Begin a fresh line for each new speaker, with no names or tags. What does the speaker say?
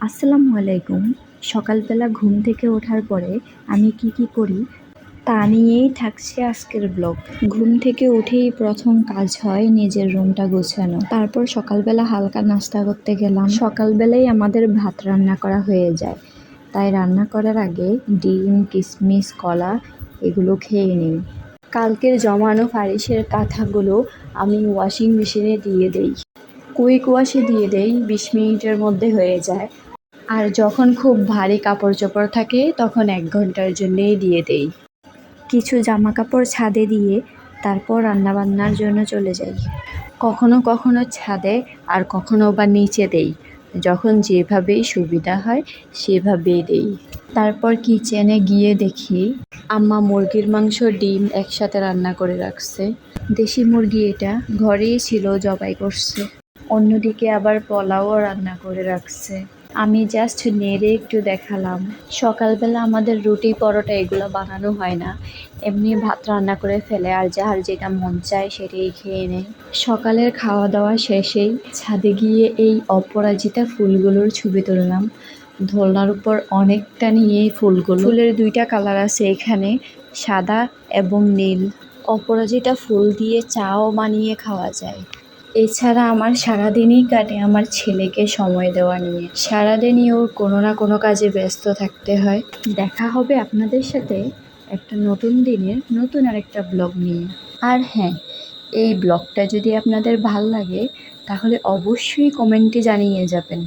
আসসালামু আলাইকুম। সকালবেলা ঘুম থেকে ওঠার পরে আমি কি করি তা নিয়েই থাকছে আজকের ব্লগ। ঘুম থেকে উঠেই প্রথম কাজ হয় নিজের রুমটা গোছানো। তারপর সকালবেলা হালকা নাস্তা করতে গেলাম। সকালবেলাই আমাদের ভাত রান্না করা হয়ে যায়, তাই রান্না করার আগে ডিম, কিশমিশ, কলা এগুলো খেয়ে নিই। কালকের জমানো ফারিসের কাঁথাগুলো আমি ওয়াশিং মেশিনে দিয়ে দেই। কুইক ওয়াশে দিয়ে দেই, 20 মিনিটের মধ্যে হয়ে যায়। আর যখন খুব ভারী কাপড় চোপড় থাকে তখন 1 ঘন্টার জন্যেই দিয়ে দেই। কিছু জামা কাপড় ছাদে দিয়ে তারপর রান্নাবান্নার জন্য চলে যাই। কখনো কখনো ছাদে আর কখনো বা নিচে দেই, যখন যেভাবেই সুবিধা হয় সেভাবেই দেই। তারপর কিচেনে গিয়ে দেখি আম্মা মুরগির মাংস, ডিম একসাথে রান্না করে রাখছে। দেশি মুরগি এটা, ঘরেই ছিল, জবাই করছে। অন্যদিকে আবার পোলাও রান্না করে রাখছে। আমি জাস্ট নেড়ে একটু দেখালাম। সকালবেলা আমাদের রুটি, পরোটা এগুলো বানানো হয় না, এমনি ভাত রান্না করে ফেলে আর যার যেটা মন চায় সেটাই খেয়ে নেয়। সকালের খাওয়া দাওয়া শেষেই ছাদে গিয়ে এই অপরাজিতা ফুলগুলোর ছবি তুললাম। দোলনার উপর অনেকটা নিয়ে ফুলগুলো, ফুলের 2টা কালার আছে এখানে, সাদা এবং নীল। অপরাজিতা ফুল দিয়ে চাও বানিয়ে খাওয়া যায়। এছাড়া আমার সারাদিনই কাটে আমার ছেলেকে সময় দেওয়া নিয়ে। সারাদিনই ওর কোনো না কোনো কাজে ব্যস্ত থাকতে হয়। দেখা হবে আপনাদের সাথে একটা নতুন দিনের নতুন আরেকটা ব্লগ নিয়ে। আর হ্যাঁ, এই ব্লগটা যদি আপনাদের ভাল লাগে তাহলে অবশ্যই কমেন্টে জানিয়ে যাবেন।